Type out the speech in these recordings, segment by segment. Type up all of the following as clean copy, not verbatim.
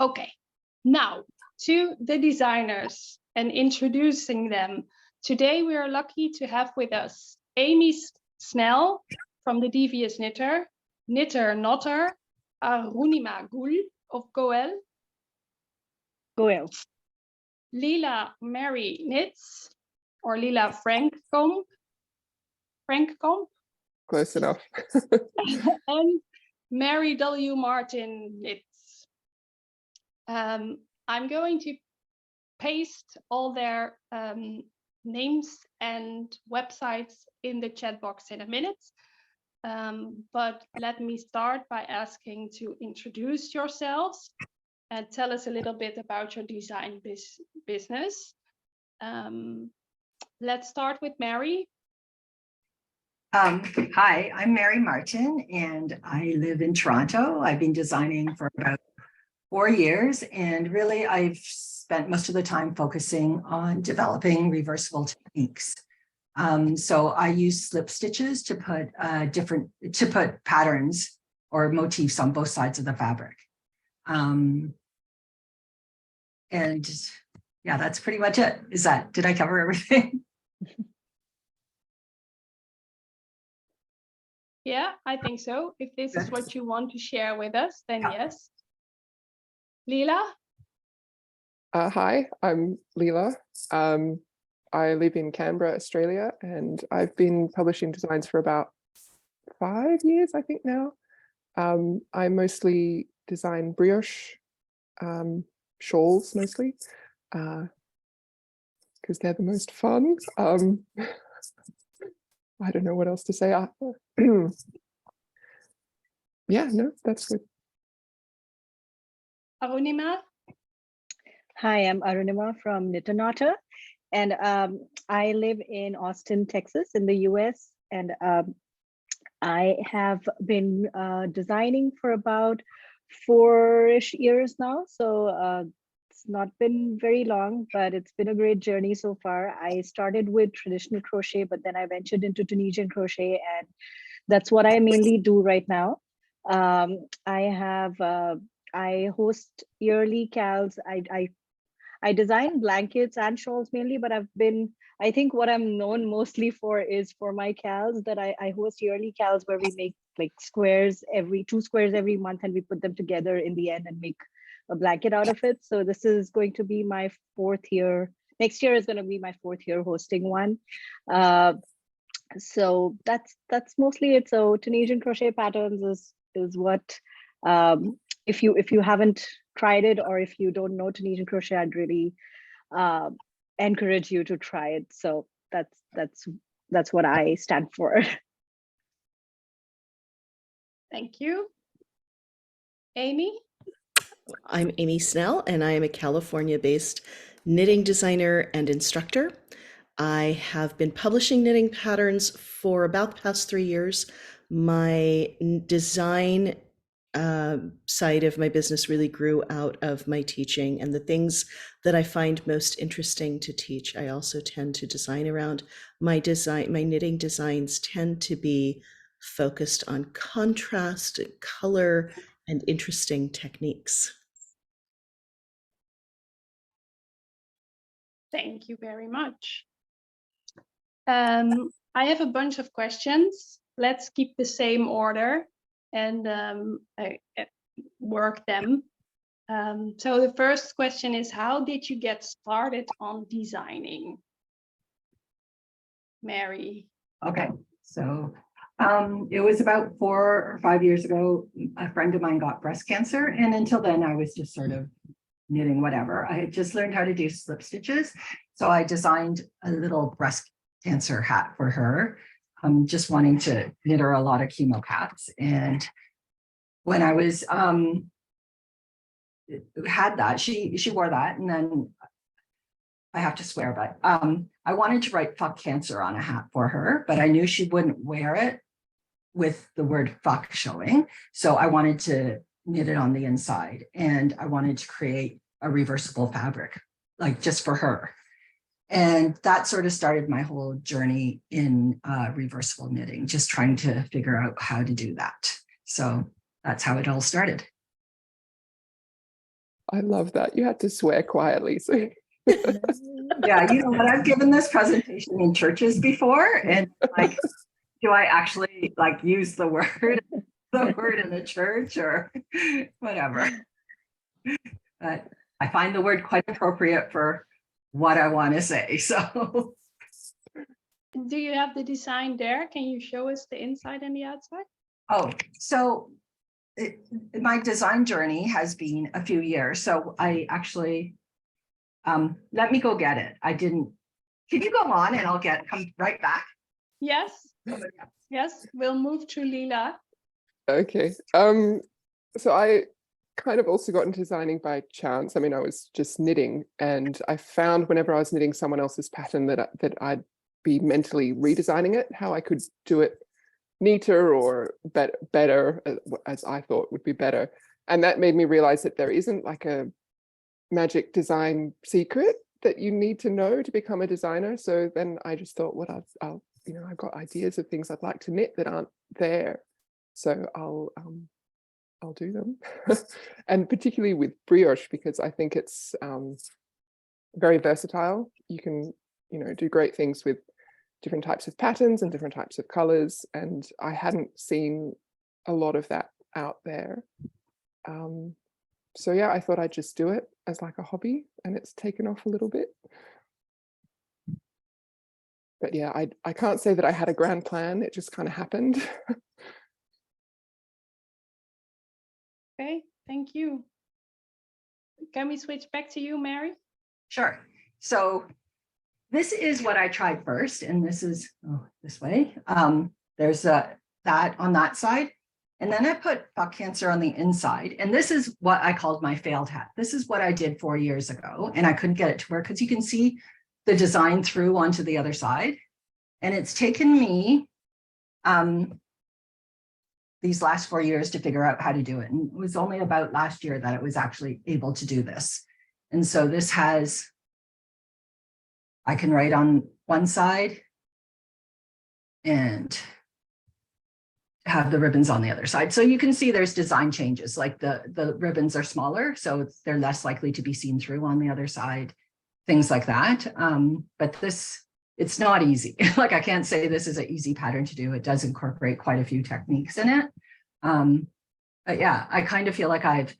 Okay, now to the designers and introducing them. Today we are lucky to have with us Amy Snell from the Devious Knitter, Knitter Notter, Arunima Gul of Goel, Lila Mary Knits, or Lila Frankcomb, Close enough. and Mary W. Martin Knits. I'm going to paste all their names and websites in the chat box in a minute. But let me start by asking to introduce yourselves and tell us a little bit about your design business. Let's start with Mary. Hi, I'm Mary Martin and I live in Toronto. I've been designing for about 4 years, and really I've spent most of the time focusing on developing reversible techniques. So I use slip stitches to put patterns or motifs on both sides of the fabric. And yeah, that's pretty much it. Did I cover everything? Yeah, I think so. If this is what you want to share with us, then yes. Lila? Hi, I'm Lila. I live in Canberra, Australia, and I've been publishing designs for about 5 years, I think now. I mostly design brioche shawls mostly, because they're the most fun. I don't know what else to say. Yeah, no, that's good. Arunima? Hi, I'm Arunima from Knitter Notter, and I live in Austin, Texas, in the US, and I have been designing for about 4-ish years now, so it's not been very long, but it's been a great journey so far. I started with traditional crochet, but then I ventured into Tunisian crochet, and that's what I mainly do right now. I host yearly CALs. I design blankets and shawls mainly, but I think what I'm known mostly for is for my CALs that I host yearly CALs where we make like two squares every month, and we put them together in the end and make a blanket out of it. So this is going to be my 4th year. Next year is going to be my 4th year hosting one. So that's mostly it. So Tunisian crochet patterns is what, if you haven't tried it, or if you don't know Tunisian crochet, I'd really encourage you to try it. So that's what I stand for. Thank you. Amy? I'm Amy Snell, and I am a California-based knitting designer and instructor. I have been publishing knitting patterns for about the past 3 years. My design side of my business really grew out of my teaching, and the things that I find most interesting to teach, I also tend to design around. My knitting designs tend to be focused on contrast, color, and interesting techniques. Thank you very much. I have a bunch of questions. Let's keep the same order and work them. So the first question is, how did you get started on designing? Mary. Okay, so it was about 4 or 5 years ago. A friend of mine got breast cancer, and until then I was just sort of knitting whatever. I had just learned how to do slip stitches, so I designed a little breast cancer hat for her. Just wanting to knit her a lot of chemo caps. And when I was had that, she wore that, and then I have to swear, but I wanted to write "fuck cancer" on a hat for her, but I knew she wouldn't wear it with the word "fuck" showing, so I wanted to knit it on the inside, and I wanted to create a reversible fabric, like just for her. And that sort of started my whole journey in reversible knitting, just trying to figure out how to do that. So that's how it all started. I love that. You had to swear quietly. So Yeah, you know what? I've given this presentation in churches before, and like, do I actually like use the word in the church or whatever? But I find the word quite appropriate for what I want to say. So, Do you have the design there? Can you show us the inside and the outside? so my design journey has been a few years. So I actually, let me go get it. Can you go on and I'll come right back? Yes. Yes, we'll move to Lila. okay. So I kind of also got into designing by chance. I mean, I was just knitting, and I found whenever I was knitting someone else's pattern that I'd be mentally redesigning it, how I could do it neater or better, as I thought would be better. And that made me realize that there isn't like a magic design secret that you need to know to become a designer. So then I just thought, what I'll I've got ideas of things I'd like to knit that aren't there, so I'll do them. And particularly with brioche, because I think it's very versatile. You can do great things with different types of patterns and different types of colors, and I hadn't seen a lot of that out there. So yeah, I thought I'd just do it as like a hobby, and it's taken off a little bit. But yeah, I can't say that I had a grand plan. It just kind of happened. Okay, thank you. Can we switch back to you, Mary? Sure. So this is what I tried first, and this is this way. There's that on that side, and then I put fuck cancer on the inside, and this is what I called my failed hat. This is what I did 4 years ago, and I couldn't get it to work because you can see the design through onto the other side, and it's taken me these last 4 years to figure out how to do it. And it was only about last year that I was actually able to do this. And so this has, I can write on one side and have the ribbons on the other side. So you can see there's design changes, like the ribbons are smaller, so they're less likely to be seen through on the other side, things like that. But it's not easy. Like, I can't say this is an easy pattern to do. It does incorporate quite a few techniques in it. But yeah, I kind of feel like I've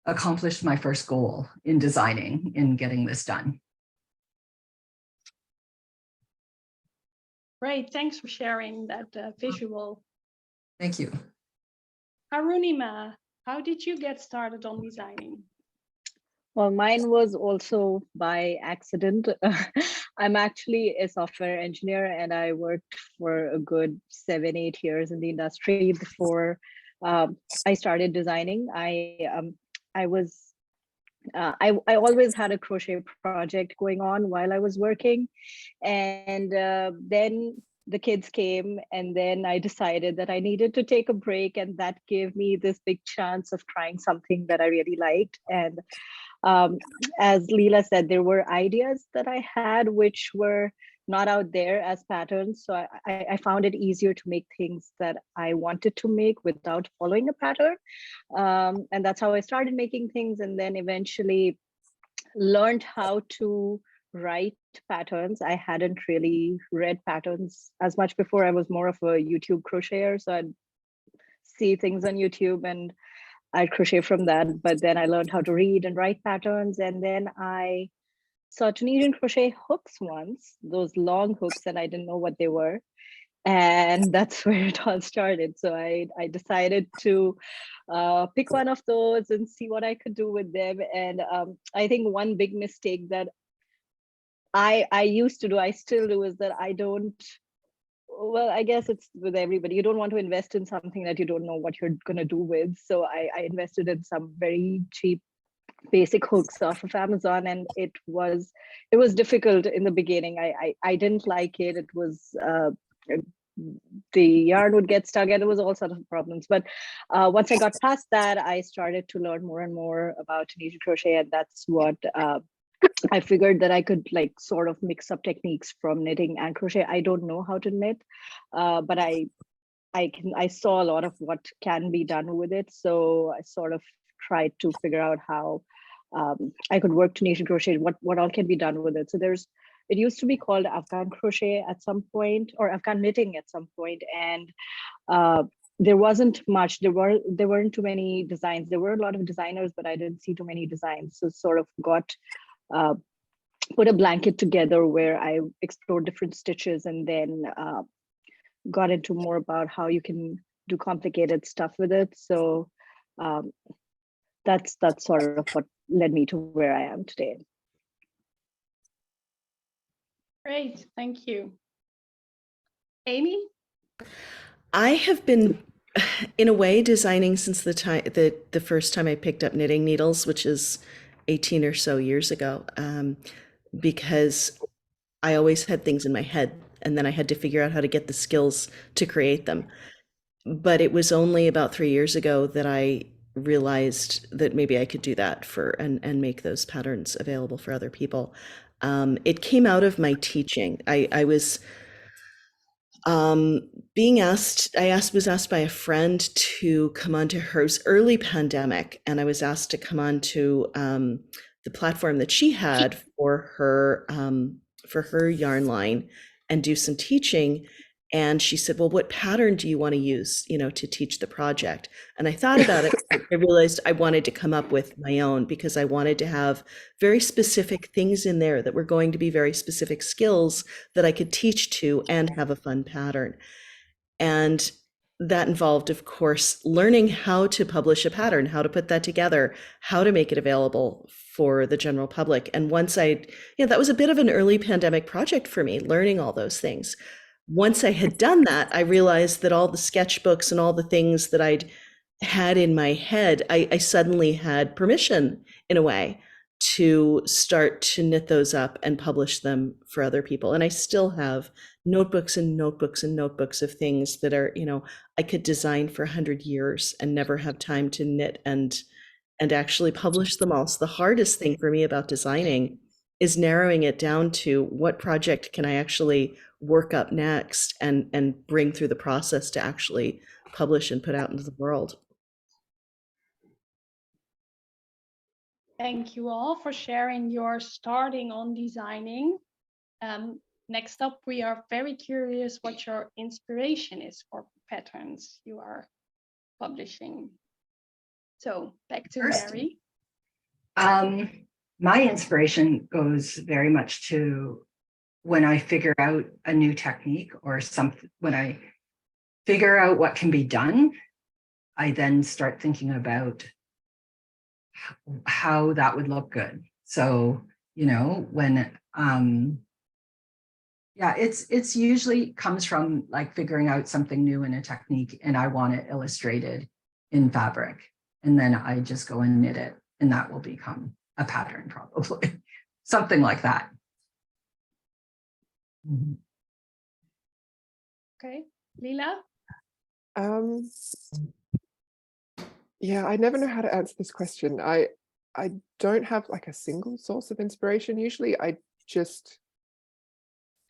accomplished my first goal in designing, in getting this done. Great, thanks for sharing that visual. Thank you. Arunima, how did you get started on designing? Well, mine was also by accident. I'm actually a software engineer, and I worked for a good 7-8 years in the industry before I started designing. I always had a crochet project going on while I was working, and then the kids came, and then I decided that I needed to take a break, and that gave me this big chance of trying something that I really liked. And as Leela said, there were ideas that I had which were not out there as patterns. So I found it easier to make things that I wanted to make without following a pattern. And that's how I started making things, and then eventually learned how to write patterns. I hadn't really read patterns as much before. I was more of a YouTube crocheter, so I'd see things on YouTube and I'd crochet from that. But then I learned how to read and write patterns, and then I saw Tunisian crochet hooks once, those long hooks, and I didn't know what they were. And that's where it all started. So I decided to pick one of those and see what I could do with them. And I think one big mistake that I used to do, I still do, is that I don't, well, I guess it's with everybody. You don't want to invest in something that you don't know what you're going to do with. So I invested in some very cheap basic hooks off of Amazon, and it was difficult in the beginning. I didn't like it. It was the yarn would get stuck, and it was all sorts of problems. But once I got past that, I started to learn more and more about Tunisian crochet, and that's what I figured that I could like sort of mix up techniques from knitting and crochet. I don't know how to knit, but I saw a lot of what can be done with it. So I sort of tried to figure out how I could work Tunisian crochet, what all can be done with it. So it used to be called Afghan crochet at some point, or Afghan knitting at some point, and there wasn't much. There weren't too many designs. There were a lot of designers, but I didn't see too many designs. So sort of got put a blanket together where I explored different stitches, and then got into more about how you can do complicated stuff with it. So that's sort of what led me to where I am today. Great, thank you. Amy? I have been, in a way, designing since the first time I picked up knitting needles, which is 18 or so years ago, because I always had things in my head, and then I had to figure out how to get the skills to create them. But it was only about 3 years ago that I realized that maybe I could do that and make those patterns available for other people. It came out of my teaching. I was was asked by a friend to come onto hers early pandemic, and I was asked to come onto the platform that she had for her yarn line and do some teaching. And she said, well, what pattern do you want to use, to teach the project? And I thought about it. I realized I wanted to come up with my own, because I wanted to have very specific things in there that were going to be very specific skills that I could teach to and have a fun pattern. And that involved, of course, learning how to publish a pattern, how to put that together, how to make it available for the general public. And once that was a bit of an early pandemic project for me, learning all those things. Once I had done that, I realized that all the sketchbooks and all the things that I'd had in my head, I suddenly had permission, in a way, to start to knit those up and publish them for other people. And I still have notebooks and notebooks and notebooks of things that are, I could design for 100 years and never have time to knit and actually publish them all. So the hardest thing for me about designing is narrowing it down to what project can I actually work up next and bring through the process to actually publish and put out into the world. Thank you all for sharing your starting on designing. Next up, we are very curious what your inspiration is for patterns you are publishing. So back to Mary. My inspiration goes very much to when I figure out a new technique or something. When I figure out what can be done, I then start thinking about how that would look good. So, when it's usually comes from like figuring out something new in a technique, and I want it illustrated in fabric, and then I just go and knit it, and that will become a pattern, probably. Something like that. Mm-hmm. Okay, Lila? Yeah, I never know how to answer this question. I don't have like a single source of inspiration. Usually I just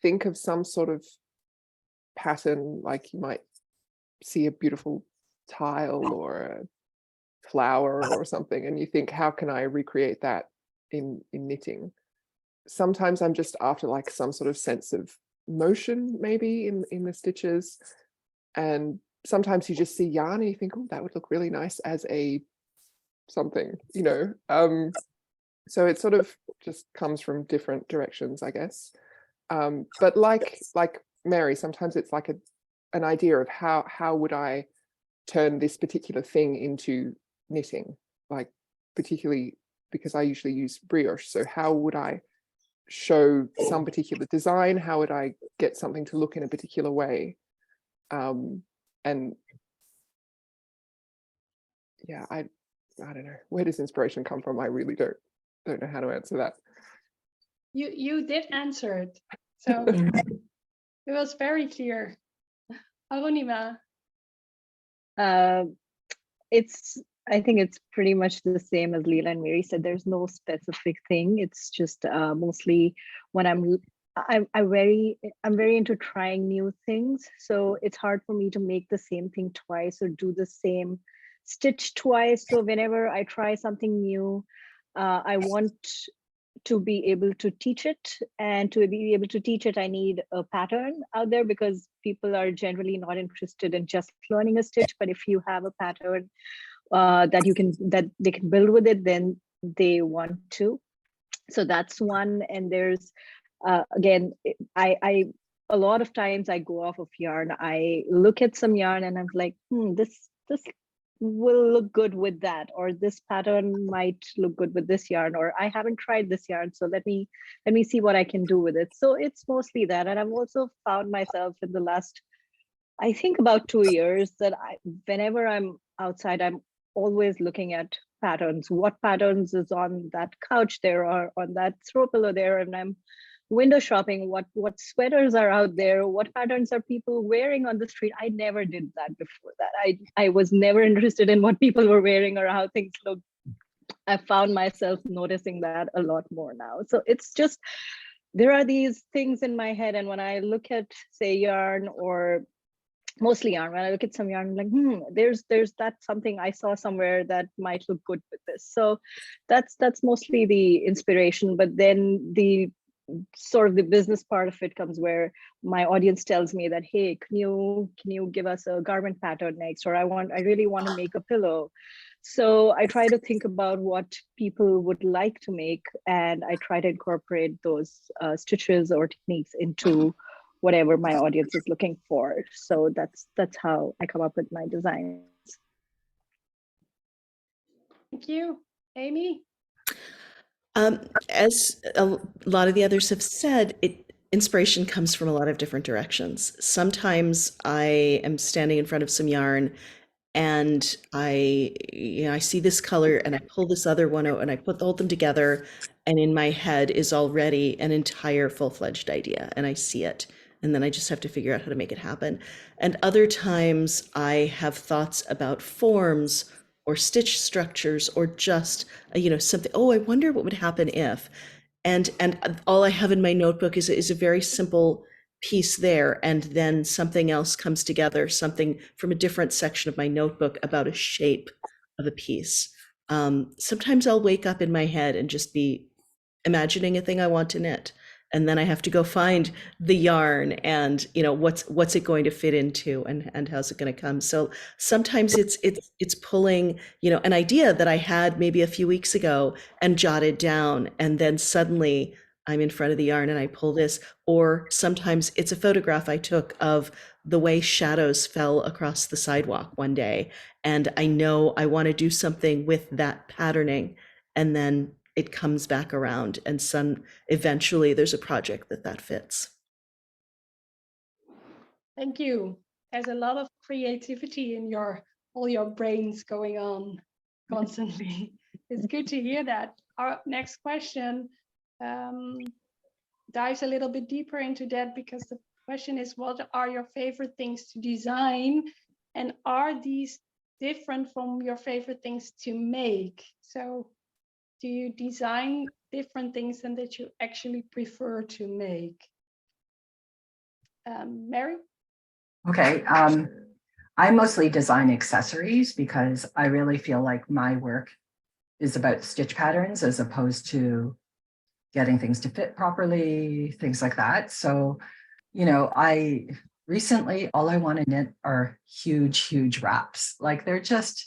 think of some sort of pattern, like you might see a beautiful tile or a flower or something, and you think, how can I recreate that in knitting? Sometimes I'm just after like some sort of sense of motion, maybe in the stitches, and sometimes you just see yarn and you think, oh, that would look really nice as a something, so it sort of just comes from different directions, I guess. But like Mary, sometimes it's like an idea of how would I turn this particular thing into knitting, like particularly because I usually use brioche. So how would I show some particular design? How would I get something to look in a particular way? And yeah, I don't know, where does inspiration come from? I really don't know how to answer that. You did answer it, so it was very clear. Arunima. I think it's pretty much the same as Leela and Mary said. There's no specific thing. It's just mostly when I'm very into trying new things. So it's hard for me to make the same thing twice or do the same stitch twice. So whenever I try something new, I want to be able to teach it, and to be able to teach it, I need a pattern out there, because people are generally not interested in just learning a stitch. But if you have a pattern that they can build with it, then they want to. So that's one. And there's again, I a lot of times I go off of yarn. I look at some yarn and I'm like, this will look good with that, or this pattern might look good with this yarn, or I haven't tried this yarn, so let me see what I can do with it. So it's mostly that. And I've also found myself in the last, I think about 2 years, that whenever I'm outside, I'm always looking at patterns. What patterns is on that couch there, or on that throw pillow there, and I'm window shopping. What sweaters are out there? What patterns are people wearing on the street? I never did that before that. I was never interested in what people were wearing or how things look. I found myself noticing that a lot more now. So it's just, there are these things in my head, and when I look at, say, yarn, or mostly yarn, when I look at some yarn, I'm like, there's that something I saw somewhere that might look good with this. So that's mostly the inspiration. But then the sort of the business part of it comes where my audience tells me that, hey, can you give us a garment pattern next, or I really want to make a pillow. So I try to think about what people would like to make, and I try to incorporate those stitches or techniques into whatever my audience is looking for. So that's how I come up with my designs. Thank you. Amy? As a lot of the others have said, inspiration comes from a lot of different directions. Sometimes I am standing in front of some yarn and I see this color and I pull this other one out and I hold them together, and in my head is already an entire full-fledged idea, and I see it. And then I just have to figure out how to make it happen. And other times I have thoughts about forms or stitch structures, or just, something, oh, I wonder what would happen if. And all I have in my notebook is a very simple piece there, and then something else comes together, something from a different section of my notebook about a shape of a piece. Sometimes I'll wake up in my head and just be imagining a thing I want to knit, and then I have to go find the yarn and what's it going to fit into, and how's it going to come. So sometimes it's pulling an idea that I had maybe a few weeks ago and jotted down, and then suddenly I'm in front of the yarn and I pull this. Or sometimes it's a photograph I took of the way shadows fell across the sidewalk one day, and I know I want to do something with that patterning, and then it comes back around, and eventually there's a project that fits. Thank you. There's a lot of creativity in all your brains going on constantly. It's good to hear that. Our next question dives a little bit deeper into that, because the question is, what are your favorite things to design, and are these different from your favorite things to make? So do you design different things than that you actually prefer to make? Mary? Okay. I mostly design accessories because I really feel like my work is about stitch patterns as opposed to getting things to fit properly, things like that. So, I recently, all I want to knit are huge wraps. Like, they're just,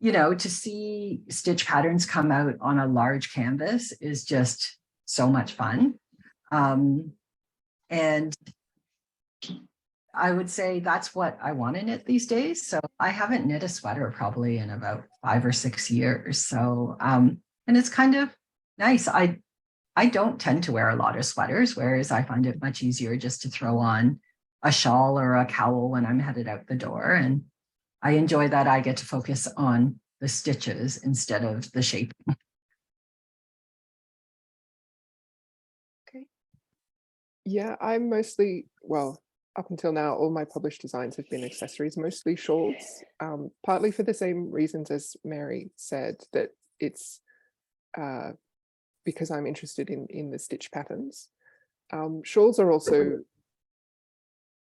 to see stitch patterns come out on a large canvas is just so much fun. And I would say that's what I want to knit these days. So I haven't knit a sweater probably in about 5 or 6 years. So, and it's kind of nice. I don't tend to wear a lot of sweaters, whereas I find it much easier just to throw on a shawl or a cowl when I'm headed out the door. And I enjoy that I get to focus on the stitches instead of the shape. Okay. Yeah, I'm mostly, well, up until now, all my published designs have been accessories, mostly shawls, partly for the same reasons as Mary said, that it's because I'm interested in the stitch patterns. Shawls are also,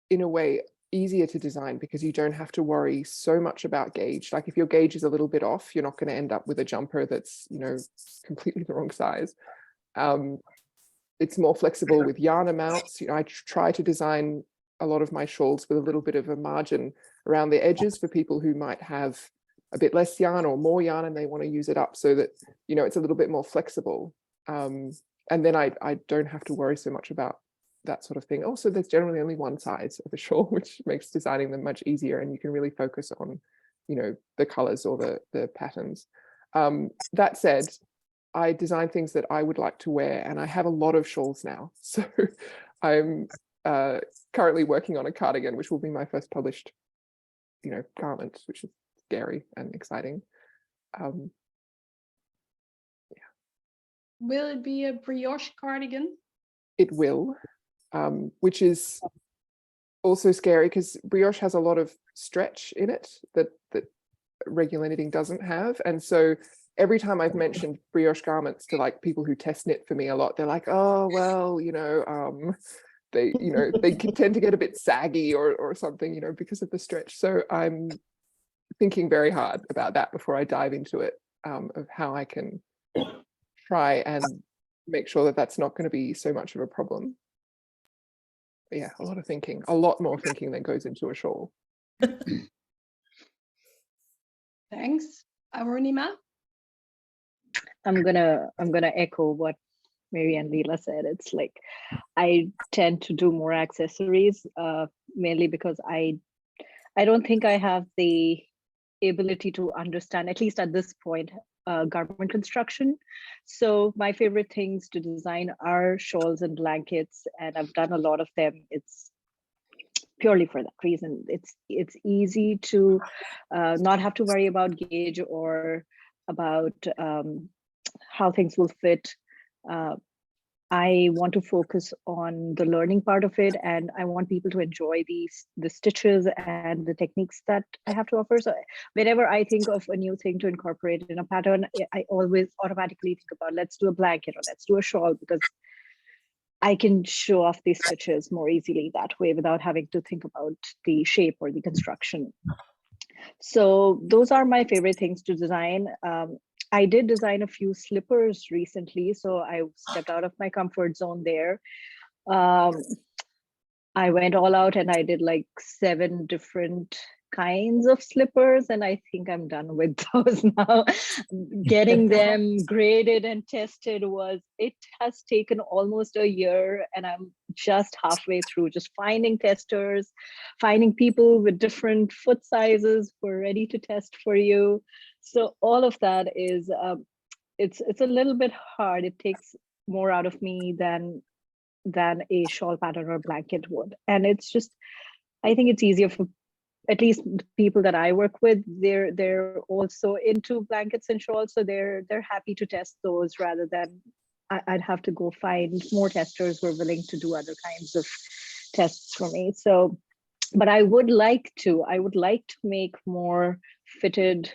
in a way, easier to design because you don't have to worry so much about gauge. Like if your gauge is a little bit off, you're not going to end up with a jumper that's, you know, completely the wrong size. It's more flexible with yarn amounts. You know, I try to design a lot of my shawls with a little bit of a margin around the edges for people who might have a bit less yarn or more yarn and they want to use it up so that, you know, it's a little bit more flexible. And then I don't have to worry so much about that sort of thing. Also, there's generally only one size of a shawl, which makes designing them much easier, and you can really focus on, you know, the colors or the patterns. That said, I design things that I would like to wear, and I have a lot of shawls now. So I'm currently working on a cardigan, which will be my first published, you know, garment, which is scary and exciting. Will it be a brioche cardigan? It will, which is also scary because brioche has a lot of stretch in it that regular knitting doesn't have. And so every time I've mentioned brioche garments to like people who test knit for me a lot, they're like, oh, well, you know, they can tend to get a bit saggy or something, you know, because of the stretch. So I'm thinking very hard about that before I dive into it, of how I can try and make sure that that's not going to be so much of a problem. But yeah, a lot more thinking that goes into a shawl. Thanks. Arunima? I'm gonna echo what Mary and Leela said. It's like I tend to do more accessories, mainly because I don't think I have the ability to understand, at least at this point, garment construction. So my favorite things to design are shawls and blankets, and I've done a lot of them. It's purely for that reason. It's easy to not have to worry about gauge or about how things will fit. I want to focus on the learning part of it, and I want people to enjoy the stitches and the techniques that I have to offer. So whenever I think of a new thing to incorporate in a pattern, I always automatically think about, let's do a blanket or let's do a shawl, because I can show off these stitches more easily that way without having to think about the shape or the construction. So those are my favorite things to design. I did design a few slippers recently, so I stepped out of my comfort zone there. I went all out and I did like 7 different kinds of slippers, and I think I'm done with those now. Getting them graded and tested it has taken almost a year, and I'm just halfway through, just finding testers, finding people with different foot sizes who are ready to test for you. So all of that is, it's a little bit hard. It takes more out of me than a shawl pattern or blanket would. And it's just, I think it's easier for at least the people that I work with. They're also into blankets and shawls, so they're happy to test those rather than I'd have to go find more testers who are willing to do other kinds of tests for me. So, but I would like to make more fitted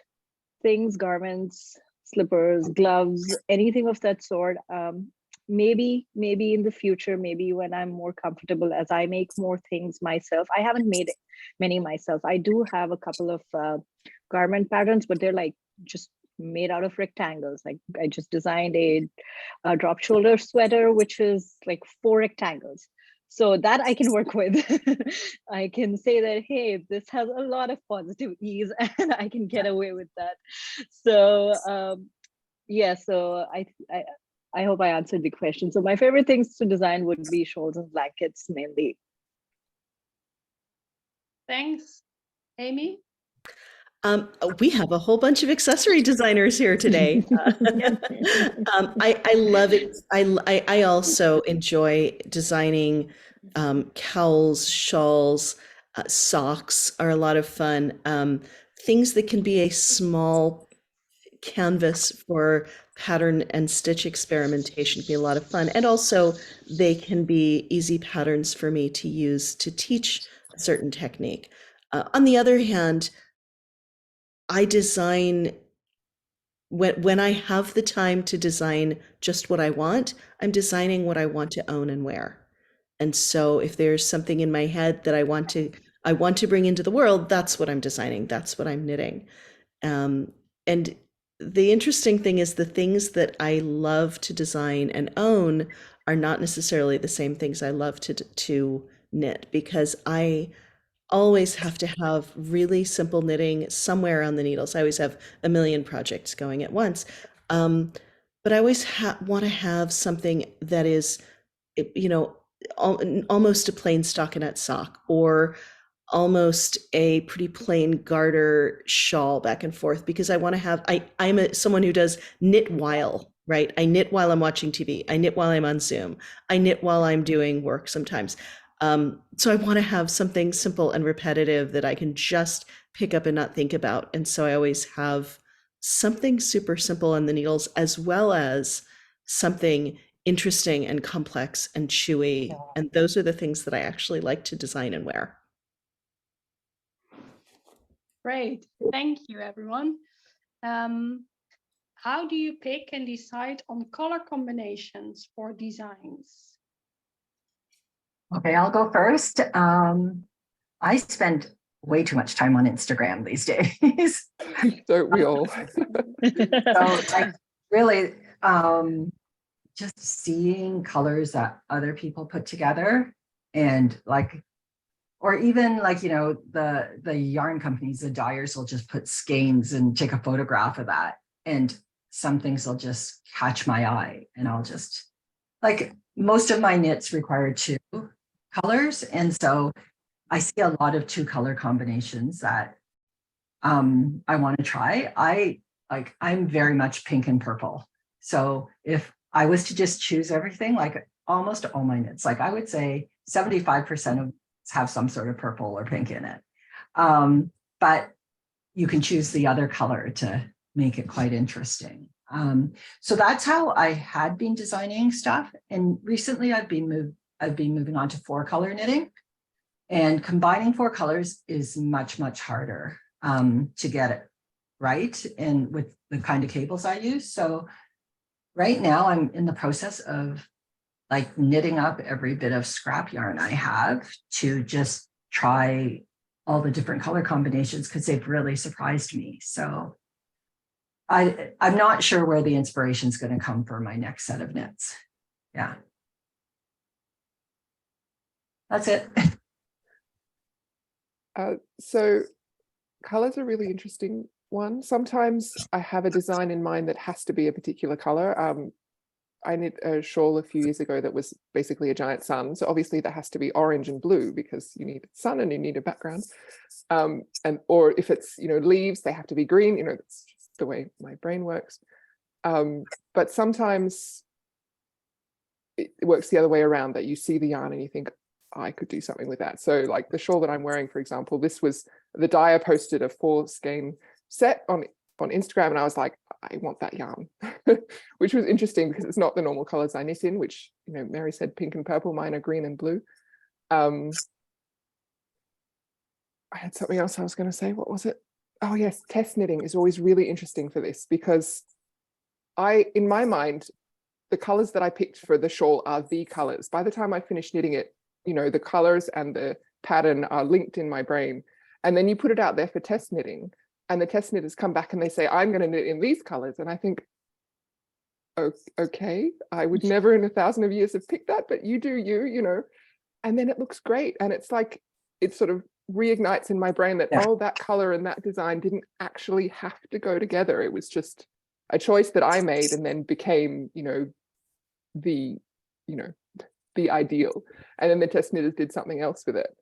things, garments, slippers, gloves, anything of that sort. Maybe in the future, maybe when I'm more comfortable, as I make more things myself. I haven't made many myself. I do have a couple of garment patterns, but they're like just made out of rectangles. Like I just designed a drop shoulder sweater, which is like 4 rectangles. So that I can work with. I can say that, hey, this has a lot of positive ease and I can get away with that. So yeah, so I hope I answered the question. So my favorite things to design would be shawls and blankets mainly. Thanks. Amy? We have a whole bunch of accessory designers here today. I love it. I also enjoy designing cowls, shawls, socks are a lot of fun. Things that can be a small canvas for pattern and stitch experimentation can be a lot of fun. And also they can be easy patterns for me to use to teach a certain technique. On the other hand, I design when I have the time to design just what I want, I'm designing what I want to own and wear. And so if there's something in my head that I want to I want to bring into the world, that's what I'm designing, that's what I'm knitting. And the interesting thing is the things that I love to design and own are not necessarily the same things I love to knit, because I always have to have really simple knitting somewhere on the needles. I always have a million projects going at once. But I always want to have something that is, you know, almost a plain stockinette sock, or almost a pretty plain garter shawl back and forth, because I want to have, I'm someone who does knit while, right? I knit while I'm watching TV. I knit while I'm on Zoom. I knit while I'm doing work sometimes. So I want to have something simple and repetitive that I can just pick up and not think about. And so I always have something super simple on the needles, as well as something interesting and complex and chewy. And those are the things that I actually like to design and wear. Great. Thank you, everyone. How do you pick and decide on color combinations for designs? Okay, I'll go first. I spend way too much time on Instagram these days. Don't we all? So like really just seeing colors that other people put together, and like, or even like, you know, the yarn companies, the dyers will just put skeins and take a photograph of that. And some things will just catch my eye, and I'll just, like, most of my knits require 2 colors. And so I see a lot of 2 color combinations that I want to try. I'm very much pink and purple. So if I was to just choose everything, like almost all my knits, like I would say 75% of have some sort of purple or pink in it. But you can choose the other color to make it quite interesting. So that's how I had been designing stuff. And recently I've been moving on to 4-color knitting, and combining 4 colors is much, much harder to get it right, and with the kind of cables I use. So right now I'm in the process of like knitting up every bit of scrap yarn I have to just try all the different color combinations, because they've really surprised me. So I'm not sure where the inspiration is going to come for my next set of knits. Yeah. That's it. So colors are a really interesting one. Sometimes I have a design in mind that has to be a particular color. I knit a shawl a few years ago that was basically a giant sun. So obviously that has to be orange and blue, because you need sun and you need a background. Or if it's, you know, leaves, they have to be green. You know, that's just the way my brain works. But sometimes it works the other way around, that you see the yarn and you think, I could do something with that. So like the shawl that I'm wearing, for example, this was, the dyer posted a 4-skein set on Instagram, and I was like, I want that yarn, which was interesting because it's not the normal colors I knit in, which, you know, Mary said pink and purple, mine are green and blue. I had something else I was going to say. What was it? Oh yes, test knitting is always really interesting for this, because in my mind, the colors that I picked for the shawl are the colors. By the time I finish knitting it, you know, the colors and the pattern are linked in my brain. And then you put it out there for test knitting, and the test knitters come back and they say, I'm going to knit in these colors. And I think, okay, I would never in 1,000 years have picked that, but you do you know, and then it looks great. And it's like, it sort of reignites in my brain that, oh, that color and that design didn't actually have to go together. It was just a choice that I made, and then became, you know, the ideal. And then the test knitters did something else with it.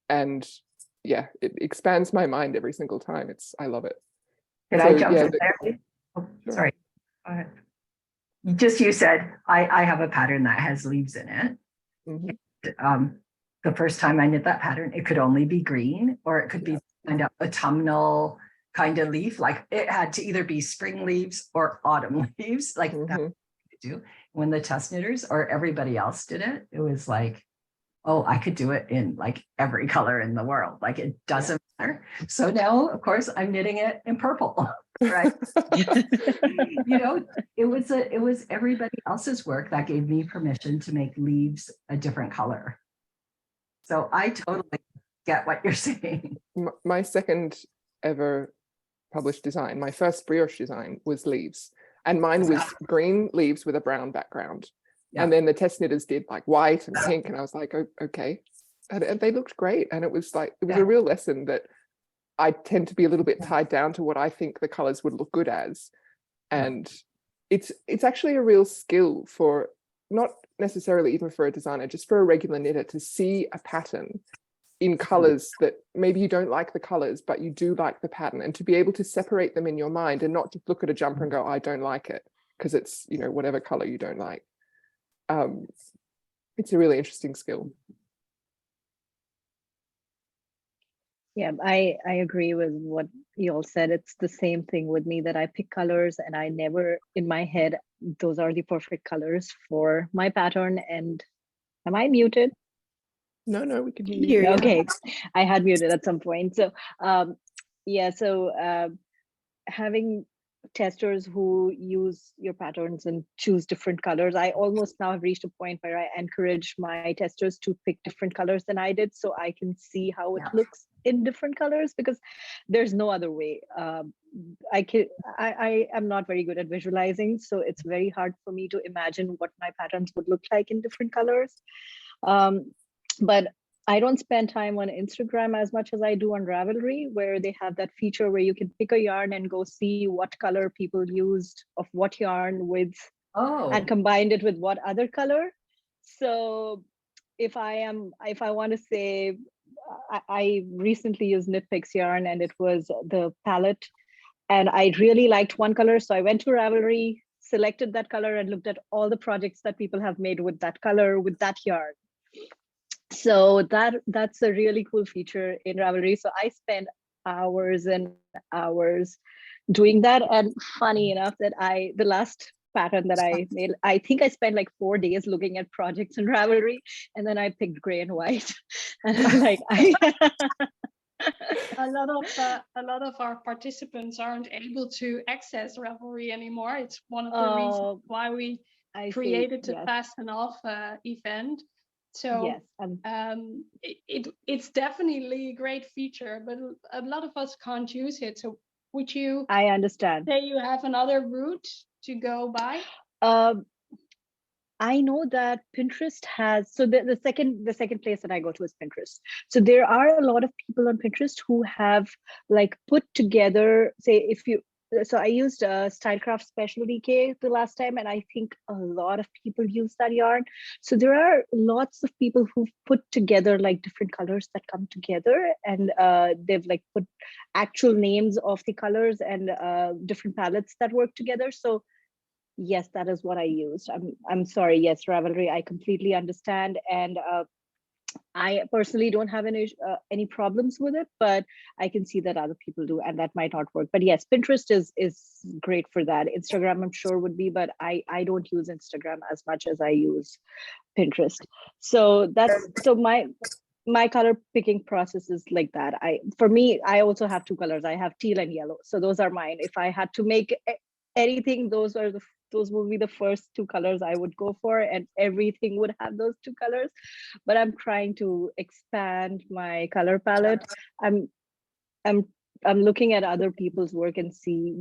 And yeah, it expands my mind every single time. I love it. Can I jump in there? Oh, sure. Sorry. Go ahead. You said, I have a pattern that has leaves in it. Mm-hmm. The first time I knit that pattern, it could only be green, or it could be kind of autumnal kind of leaf. Like it had to either be spring leaves or autumn leaves. Like that you do. When the test knitters or everybody else did it, it was like, oh, I could do it in like every color in the world. Like it doesn't matter. So now, of course, I'm knitting it in purple, right? You know, it was everybody else's work that gave me permission to make leaves a different color. So I get what you're saying. My second ever published design, my first brioche design, was leaves, and mine was green leaves with a brown background. Yeah. And then the test knitters did like white and pink, and I was like, oh, okay, and they looked great. And it was like, it was a real lesson that I tend to be a little bit tied down to what I think the colors would look good as. And it's actually a real skill for, not necessarily even for a designer, just for a regular knitter, to see a pattern in colors that maybe you don't like the colors, but you do like the pattern, and to be able to separate them in your mind and not just look at a jumper and go, I don't like it, because it's, you know, whatever color you don't like. It's a really interesting skill. Yeah, I agree with what you all said. It's the same thing with me, that I pick colors and I never, in my head, those are the perfect colors for my pattern. And am I muted? No, we can hear you. Okay, I had muted at some point. So yeah, so having testers who use your patterns and choose different colors, I almost now have reached a point where I encourage my testers to pick different colors than I did, so I can see how it looks in different colors, because there's no other way. I am not very good at visualizing, so it's very hard for me to imagine what my patterns would look like in different colors. But I don't spend time on Instagram as much as I do on Ravelry, where they have that feature where you can pick a yarn and go see what color people used of what yarn with, and combined it with what other color. So if I want to say, I recently used Knitpicks yarn, and it was the palette, and I really liked one color. So I went to Ravelry, selected that color, and looked at all the projects that people have made with that color, with that yarn. So that's a really cool feature in Ravelry. So I spend hours and hours doing that. And funny enough, that the last pattern that I made, I think I spent like 4 days looking at projects in Ravelry, and then I picked gray and white. And I'm like, a lot of our participants aren't able to access Ravelry anymore. It's one of the reasons why we created the Fasten Off event. So yes, it's definitely a great feature, but a lot of us can't use it. So would you? I understand. Say you have another route to go by? I know that Pinterest has, so the second place that I go to is Pinterest. So there are a lot of people on Pinterest who have like put together, say so I used Stylecraft Specialty K the last time, and I think a lot of people use that yarn. So there are lots of people who've put together like different colors that come together, and they've like put actual names of the colors and different palettes that work together. So yes, that is what I used. I'm sorry. Yes, Ravelry, I completely understand, and I personally don't have any problems with it, but I can see that other people do, and that might not work. But yes, Pinterest is great for that. Instagram, I'm sure, would be, but I don't use Instagram as much as I use Pinterest. So my color picking process is like that. For me, I also have 2 colors. I have teal and yellow, so those are mine. If I had to make anything, those will be the first 2 colors I would go for, and everything would have those 2 colors. But I'm trying to expand my color palette. I'm looking at other people's work and see.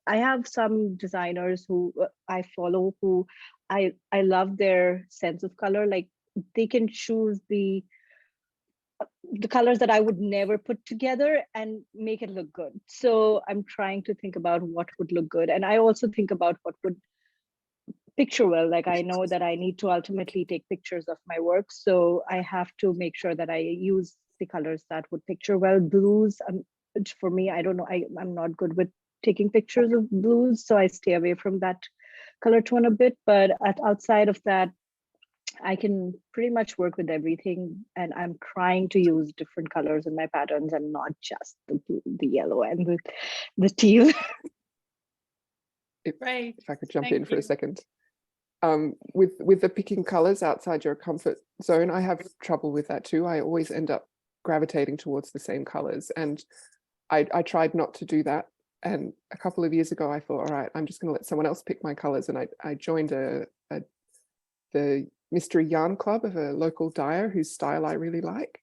I have some designers who I follow who I love their sense of color. Like they can choose the colors that I would never put together and make it look good. So I'm trying to think about what would look good. And I also think about what would picture well. Like I know that I need to ultimately take pictures of my work. So I have to make sure that I use the colors that would picture well. Blues, for me, I don't know, I'm not good with taking pictures of blues. So I stay away from that color tone a bit. But outside of that, I can pretty much work with everything, and I'm trying to use different colors in my patterns and not just the yellow and the teal. If I could jump in for a second. With the picking colors outside your comfort zone, I have trouble with that too. I always end up gravitating towards the same colors, and I tried not to do that. And a couple of years ago, I thought, all right, I'm just going to let someone else pick my colors, and I joined the mystery yarn club of a local dyer whose style I really like.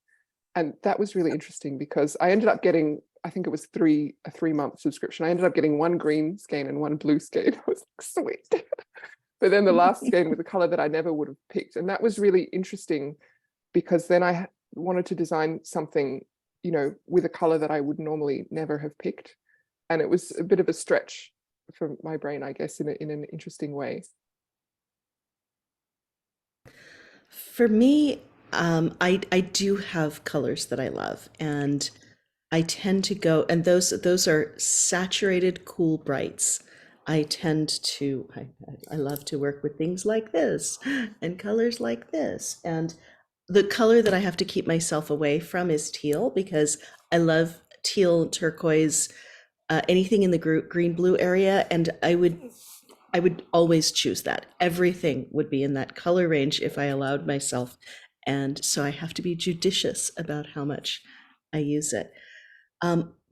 And that was really interesting because I ended up getting, I think it was a 3-month subscription. I ended up getting 1 green skein and 1 blue skein. I was like, sweet. But then the last skein was a color that I never would have picked. And that was really interesting because then I wanted to design something, you know, with a color that I would normally never have picked. And it was a bit of a stretch for my brain, I guess, in an interesting way. For me, I do have colors that I love, and I tend to go, and those are saturated, cool brights. I love to work with things like this and colors like this. And the color that I have to keep myself away from is teal, because I love teal, turquoise, anything in the green blue area, and I would always choose that. Everything would be in that color range if I allowed myself. And so I have to be judicious about how much I use it.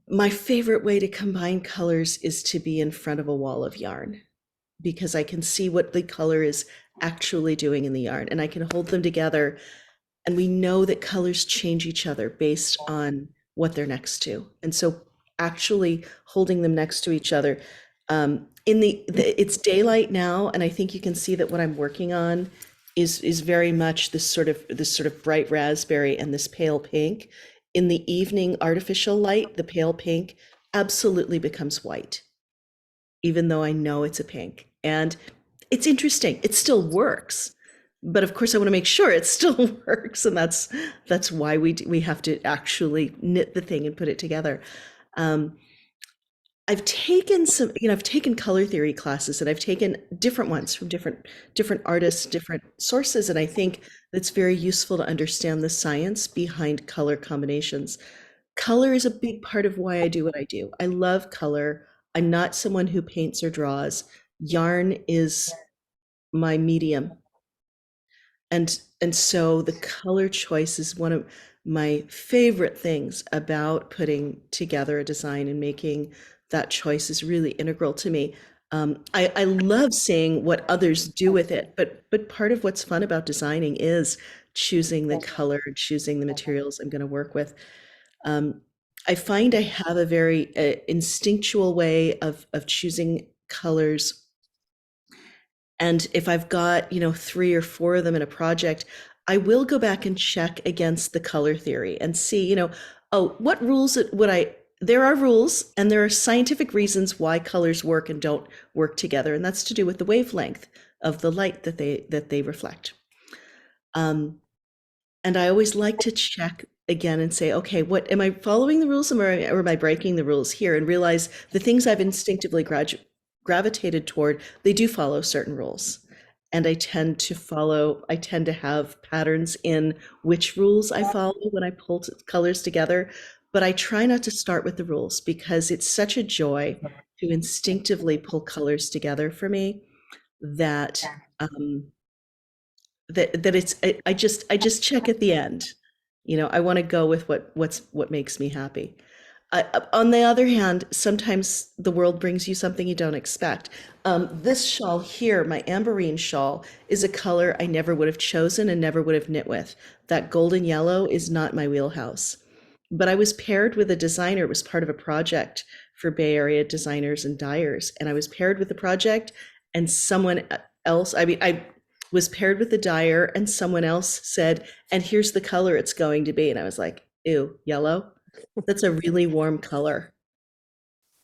My favorite way to combine colors is to be in front of a wall of yarn, because I can see what the color is actually doing in the yarn, and I can hold them together. And we know that colors change each other based on what they're next to. And so actually holding them next to each other, it's daylight now, and I think you can see that what I'm working on is very much this sort of bright raspberry and this pale pink. In the evening artificial light, the pale pink absolutely becomes white, even though I know it's a pink. And it's interesting. It still works, but of course I want to make sure it still works, and that's why we have to actually knit the thing and put it together. I've taken I've taken color theory classes, and I've taken different ones from different artists, different sources, and I think it's very useful to understand the science behind color combinations. Color is a big part of why I do what I do. I love color. I'm not someone who paints or draws. Yarn is my medium. And so the color choice is one of my favorite things about putting together a design, and making that choice is really integral to me. I love seeing what others do with it, but part of what's fun about designing is choosing the color, choosing the materials I'm going to work with. I find I have a very instinctual way of choosing colors. And if I've got, 3 or 4 of them in a project, I will go back and check against the color theory and see, what rules there are rules, and there are scientific reasons why colors work and don't work together. And that's to do with the wavelength of the light that they reflect. And I always like to check again and say, okay, what am I following the rules, or am I breaking the rules here? And realize the things I've instinctively gravitated toward, they do follow certain rules. And I tend to have patterns in which rules I follow when I pull colors together. But I try not to start with the rules, because it's such a joy to instinctively pull colors together for me that I just check at the end. I want to go with what makes me happy. On the other hand, sometimes the world brings you something you don't expect. This shawl here, my amberine shawl, is a color I never would have chosen and never would have knit with. That golden yellow is not my wheelhouse. But I was paired with a designer. It was part of a project for Bay Area designers and dyers. And I was paired with the project, and someone else, I was paired with the dyer, and someone else said, and here's the color it's going to be. And I was like, ew, yellow? That's a really warm color.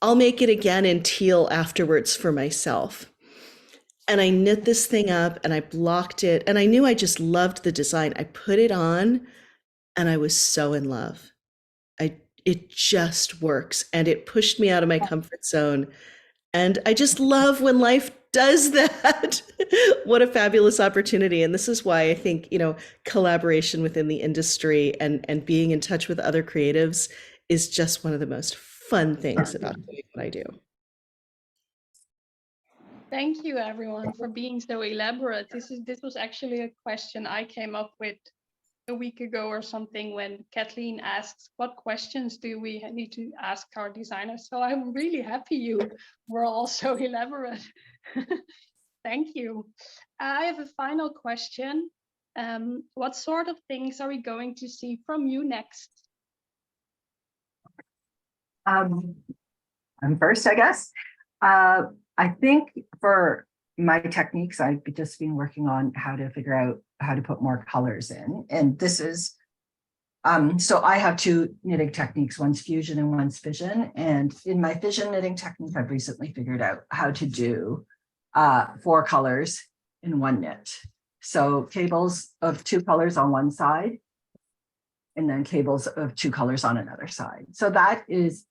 I'll make it again in teal afterwards for myself. And I knit this thing up, and I blocked it, and I knew I just loved the design. I put it on, and I was so in love. It just works, and it pushed me out of my comfort zone. And I just love when life does that. What a fabulous opportunity. And this is why I think, collaboration within the industry and being in touch with other creatives is just one of the most fun things about doing what I do. Thank you, everyone, for being so elaborate. This was actually a question I came up with a week ago or something, when Kathleen asks, what questions do we need to ask our designers? So I'm really happy you were all so elaborate. Thank you. I have a final question. What sort of things are we going to see from you next? I'm first, I guess. I think for my techniques, I've just been working on how to figure out how to put more colors in. And this is, so I have two knitting techniques, one's fusion and one's fission. And in my fission knitting technique, I've recently figured out how to do 4 colors in one knit. So cables of 2 colors on one side, and then cables of 2 colors on another side. So that is,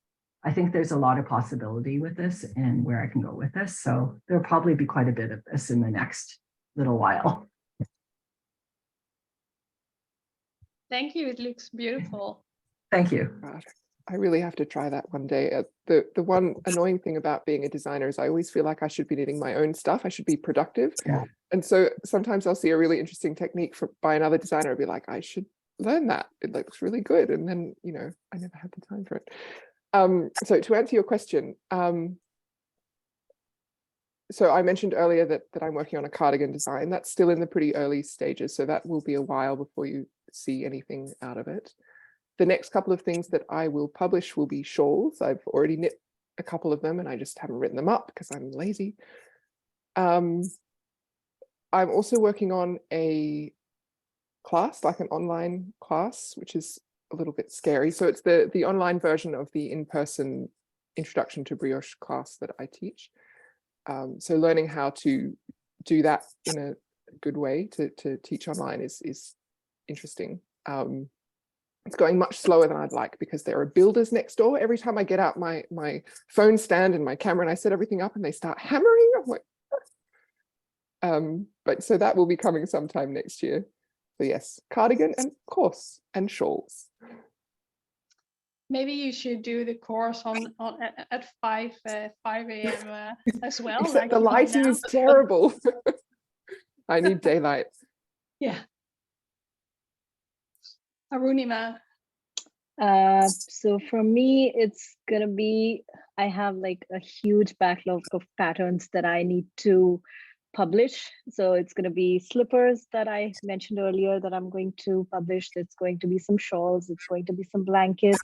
I think there's a lot of possibility with this and where I can go with this. So there'll probably be quite a bit of this in the next little while. Thank you. It looks beautiful. Thank you. God, I really have to try that one day. The one annoying thing about being a designer is I always feel like I should be knitting my own stuff. I should be productive. Yeah. And so sometimes I'll see a really interesting technique by another designer. I'll be like, I should learn that. It looks really good. And then, you know, I never had the time for it. So to answer your question, so I mentioned earlier that I'm working on a cardigan design. That's still in the pretty early stages. So that will be a while before you see anything out of it. The next couple of things that I will publish will be shawls. I've already knit a couple of them and I just haven't written them up because I'm lazy. I'm also working on a class, like an online class, which is a little bit scary. So it's the online version of the in-person introduction to brioche class that I teach. So learning how to do that in a good way to teach online is interesting. It's going much slower than I'd like because there are builders next door. Every time I get out my phone stand and my camera and I set everything up and they start hammering, I'm like, but so that will be coming sometime next year. So yes, cardigan and of course, and shawls. Maybe you should do the course at 5 a.m. As well. Except like the you do lighting now. is terrible. I need daylight. Yeah. Arunima. So for me, it's gonna be, I have like a huge backlog of patterns that I need to publish. So it's going to be slippers that I mentioned earlier that I'm going to publish. It's going to be some shawls. It's going to be some blankets.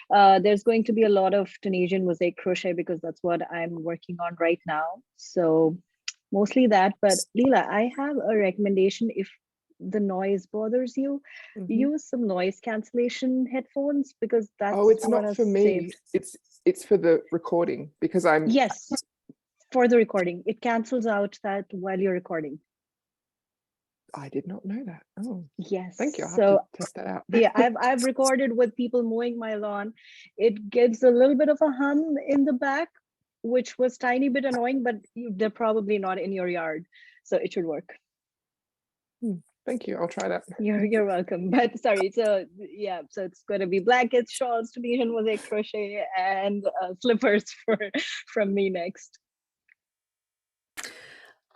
There's going to be a lot of Tunisian mosaic crochet because that's what I'm working on right now. So mostly that. But Leela, I have a recommendation. If the noise bothers you, use some noise cancellation headphones because that's it's what not for me. saved. It's for the recording because I'm Yes. For the recording, it cancels out that while you're recording. I did not know that. Oh, yes. Thank you. I'll have to test that out. Yeah, I've recorded with people mowing my lawn. It gives a little bit of a hum in the back, which was tiny bit annoying, but they're probably not in your yard, so it should work. Thank you. I'll try that. You're welcome. But sorry. So yeah, so it's going to be blankets, shawls, Tunisian mosaic crochet, and slippers from me next.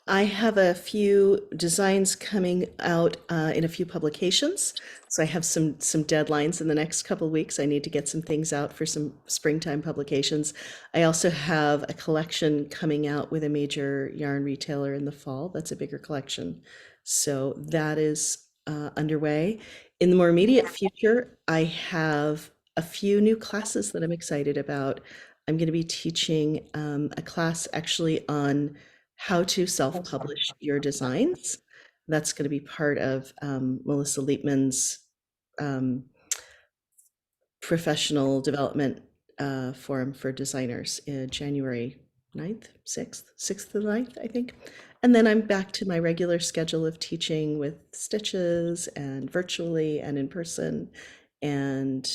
I have a few designs coming out in a few publications. So I have some deadlines in the next couple of weeks. I need to get some things out for some springtime publications. I also have a collection coming out with a major yarn retailer in the fall. That's a bigger collection. So that is underway. In the more immediate future, I have a few new classes that I'm excited about. I'm going to be teaching a class actually on how to self-publish your designs. That's going to be part of Melissa Leapman's professional development forum for designers in January 9th, 6th to the 9th, I think. And then I'm back to my regular schedule of teaching with stitches and virtually and in person, and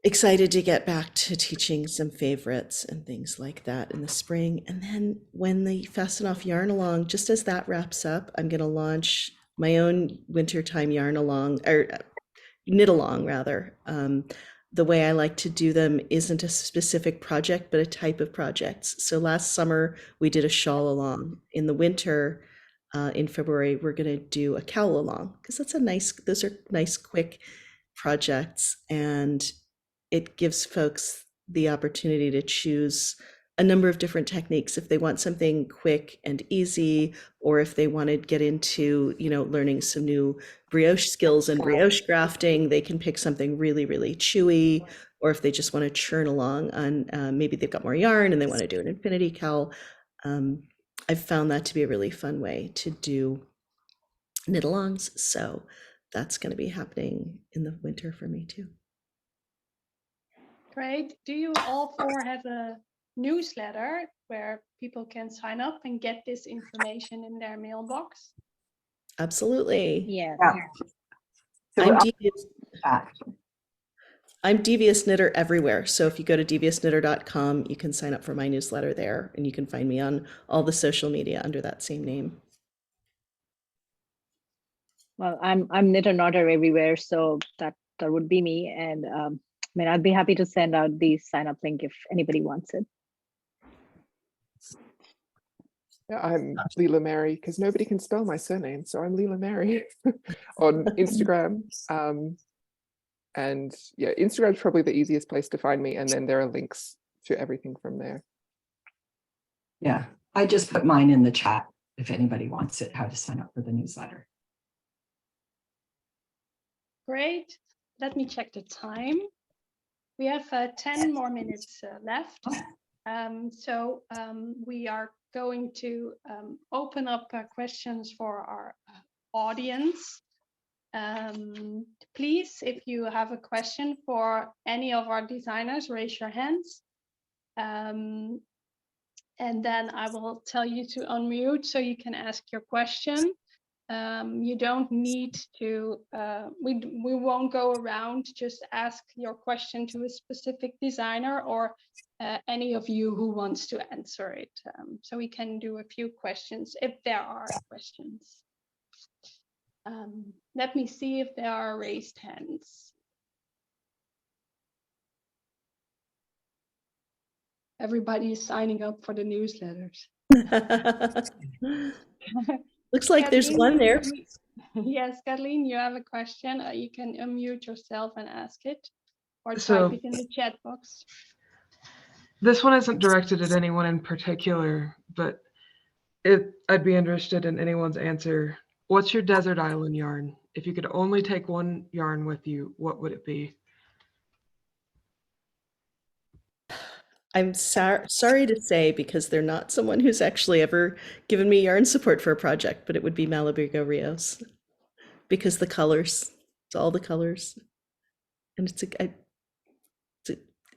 excited to get back to teaching some favorites and things like that in the spring. And then when the Fasten Off Yarnalong, just as that wraps up, I'm going to launch my own wintertime yarn along, or knit along rather. The way I like to do them isn't a specific project, but a type of projects. So last summer we did a shawl along. In the winter, in February, we're going to do a cowl along because those are nice, quick projects, and it gives folks the opportunity to choose a number of different techniques if they want something quick and easy, or if they want to get into, learning some new brioche skills and brioche grafting, they can pick something really, really chewy. Or if they just want to churn along on, maybe they've got more yarn and they want to do an infinity cowl. I've found that to be a really fun way to do knit-alongs. So that's going to be happening in the winter for me too. Great. Do you all four have a newsletter where people can sign up and get this information in their mailbox? Absolutely. Yes. Yeah. So I'm I'll devious. do that. I'm Devious Knitter everywhere. So if you go to deviousknitter.com, you can sign up for my newsletter there, and you can find me on all the social media under that same name. Well, I'm Knitter Knotter everywhere, so that would be me. And I mean, I'd be happy to send out the sign up link if anybody wants it. Yeah, I'm Leela Mary because nobody can spell my surname, so I'm Leela Mary on Instagram. And yeah, Instagram's probably the easiest place to find me, and then there are links to everything from there. Yeah, I just put mine in the chat if anybody wants it, how to sign up for the newsletter. Great. Let me check the time. We have 10 more minutes left. So we are going to open up questions for our audience. Please, if you have a question for any of our designers, raise your hands. And then I will tell you to unmute so you can ask your question. You don't need to, we won't go around, just ask your question to a specific designer or any of you who wants to answer it. So we can do a few questions if there are questions. Let me see if there are raised hands. Everybody is signing up for the newsletters. Looks like there's Kathleen, one there. Yes, Kathleen, you have a question. You can unmute yourself and ask it, or So- type it in the chat box. This one isn't directed at anyone in particular, but I'd be interested in anyone's answer. What's your desert island yarn? If you could only take one yarn with you, what would it be? I'm sorry to say, because they're not someone who's actually ever given me yarn support for a project, but it would be Malabrigo Rios, because the colors, it's all the colors, and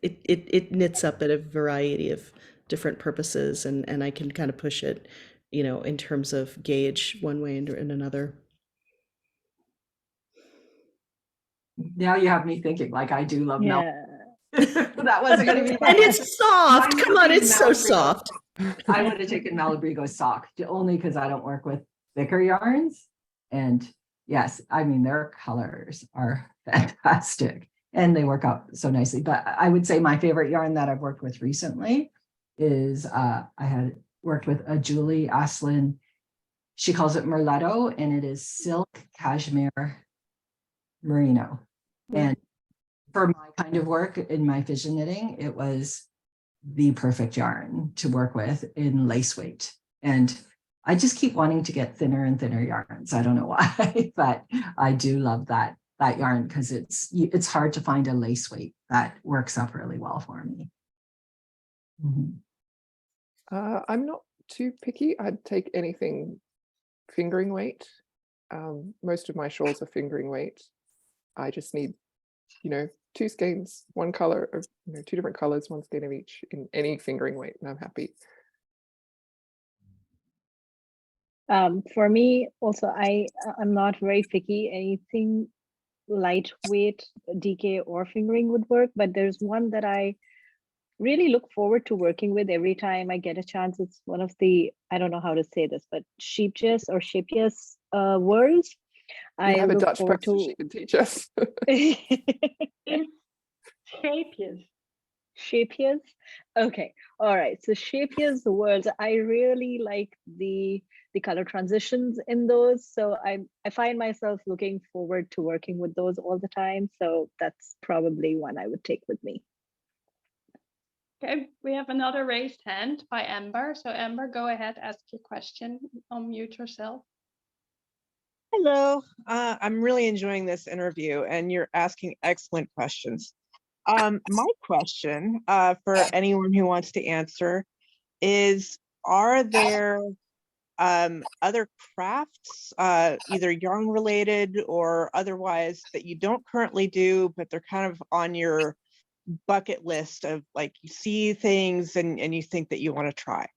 it knits up at a variety of different purposes, and I can kind of push it, in terms of gauge one way and another. Now you have me thinking, like, I do love milk. Yeah. That wasn't going to be. And it's soft. Mine Come would on, be it's so Malabrigo. soft. I would have taken Malabrigo sock, only because I don't work with thicker yarns. And yes, I mean, their colors are fantastic and they work out so nicely. But I would say my favorite yarn that I've worked with recently is I had worked with a Julie Aslin. She calls it Merletto, and it is silk cashmere merino. And for my kind of work in my fission knitting, it was the perfect yarn to work with in lace weight. And I just keep wanting to get thinner and thinner yarns. I don't know why, but I do love that yarn because it's hard to find a lace weight that works up really well for me. I'm not too picky. I'd take anything fingering weight. Most of my shawls are fingering weight. I just need, two skeins, one color of, two different colors, one skein of each in any fingering weight, and I'm happy. For me, also, I'm not very picky. Anything lightweight, DK or fingering would work, but there's one that I really look forward to working with every time I get a chance. It's one of the, I don't know how to say this, but Sheepjes or Shapias worlds. I have a look Dutch forward person, to she can teach us. Shapias. Shapias. Okay. All right. So Shapias worlds, I really like the color transitions in those. So I find myself looking forward to working with those all the time. So that's probably one I would take with me. Okay, we have another raised hand by Amber. So Amber, go ahead, ask your question, unmute yourself. Hello, I'm really enjoying this interview and you're asking excellent questions. My question for anyone who wants to answer is, are there other crafts, either yarn related or otherwise, that you don't currently do, but they're kind of on your bucket list of, like, you see things and you think that you want to try?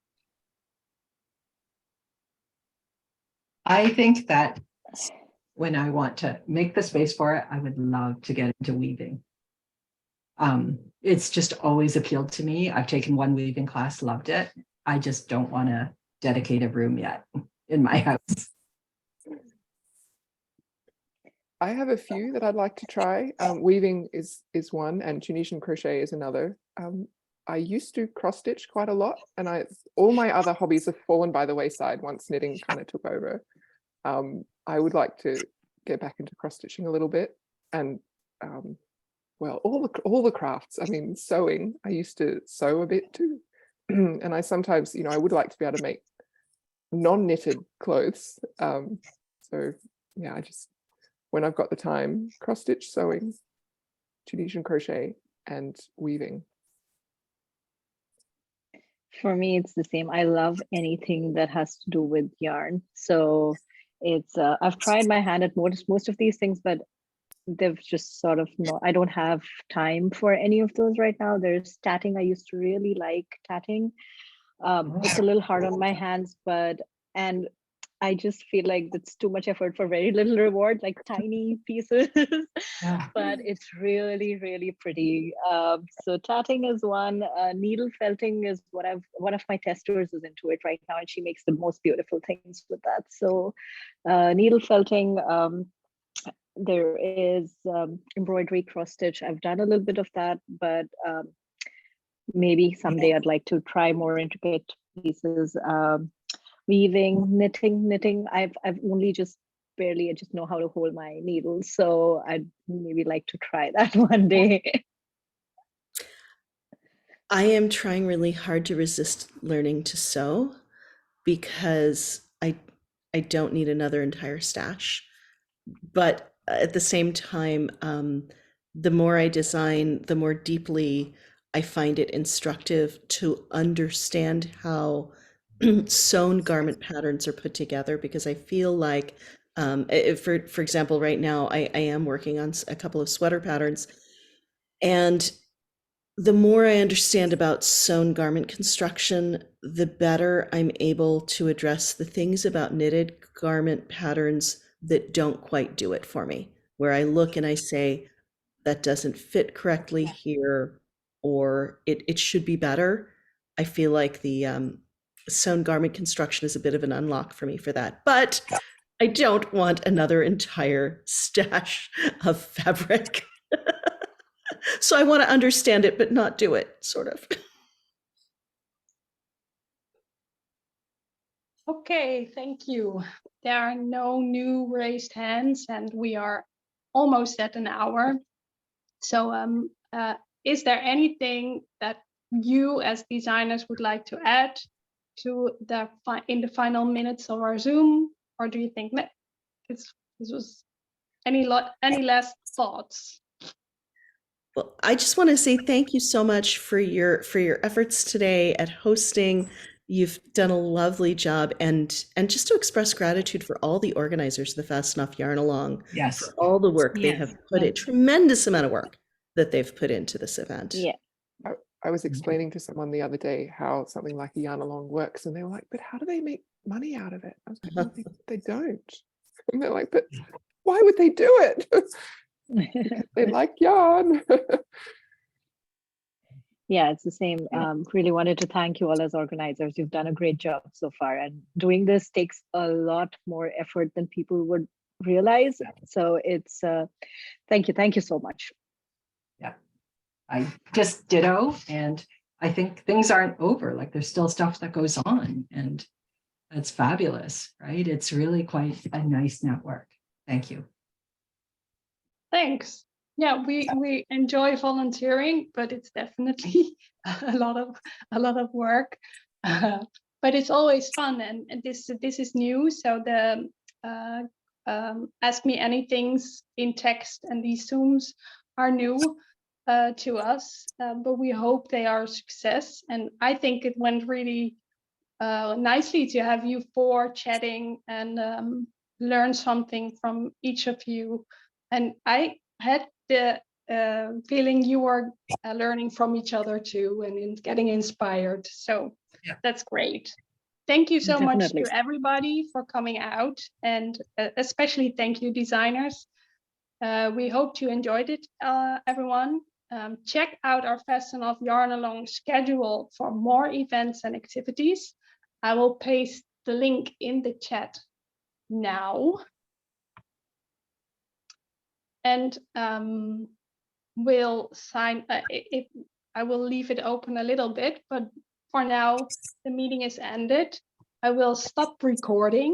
I think that when I want to make the space for it, I would love to get into weaving. It's just always appealed to me. I've taken one weaving class, loved it. I just don't want to dedicate a room yet in my house. I have a few that I'd like to try. Weaving is one, and Tunisian crochet is another. I used to cross stitch quite a lot, and all my other hobbies have fallen by the wayside once knitting kind of took over. I would like to get back into cross stitching a little bit, and well, all the crafts. I mean, sewing. I used to sew a bit too, and I sometimes, I would like to be able to make non-knitted clothes. So yeah, when I've got the time, cross stitch, sewing, Tunisian crochet, and weaving. For me, it's the same. I love anything that has to do with yarn. So it's I've tried my hand at most of these things, but they've just sort of I don't have time for any of those right now. There's tatting. I used to really like tatting. It's a little hard on my hands, and I just feel like that's too much effort for very little reward, like tiny pieces. Yeah. But it's really, really pretty. So tatting is one. Needle felting is one of my testers is into it right now, and she makes the most beautiful things with that. So needle felting. There is embroidery, cross stitch. I've done a little bit of that, but maybe someday I'd like to try more intricate pieces. Weaving, knitting. I've only just barely, I just know how to hold my needles. So I'd maybe like to try that one day. I am trying really hard to resist learning to sew because I don't need another entire stash. But at the same time, the more I design, the more deeply I find it instructive to understand how sewn garment patterns are put together, because I feel like, for example, right now I am working on a couple of sweater patterns, and the more I understand about sewn garment construction, the better I'm able to address the things about knitted garment patterns that don't quite do it for me, where I look and I say, that doesn't fit correctly here, or it should be better. I feel like the sewn garment construction is a bit of an unlock for me for that. But I don't want another entire stash of fabric. So I want to understand it, but not do it, sort of. Okay, thank you. There are no new raised hands, and we are almost at an hour. So is there anything that you as designers would like to add to in the final minutes of our Zoom? Or do you think that this was any last thoughts? Well, I just want to say thank you so much for your efforts today at hosting. You've done a lovely job, and just to express gratitude for all the organizers of the Fasten Off Yarnalong, Yes. for all the work they Yes. have put in, tremendous amount of work that they've put into this event. Yeah. I was explaining to someone the other day how something like a yarn-along works, and they were like, but how do they make money out of it? I was like, well, they don't. And they're like, but why would they do it? They like yarn. Yeah, it's the same. Really wanted to thank you all as organizers. You've done a great job so far, and doing this takes a lot more effort than people would realize. So it's thank you so much. Yeah, I just ditto, and I think things aren't over. Like, there's still stuff that goes on, and that's fabulous, right? It's really quite a nice network. Thank you. Thanks. Yeah, we enjoy volunteering, but it's definitely a lot of work. But it's always fun, and this is new. So the ask me anythings in text and these Zooms are new to us, but we hope they are a success. And I think it went really nicely to have you four chatting and learn something from each of you. And I had the feeling you were learning from each other too and getting inspired. So Yeah. that's great. Thank you so much Definitely. to everybody for coming out, and especially thank you, designers. We hope you enjoyed it, everyone. Check out our Fasten Off Yarnalong schedule for more events and activities. I will paste the link in the chat now. And we'll sign, I will leave it open a little bit, but for now, the meeting is ended. I will stop recording.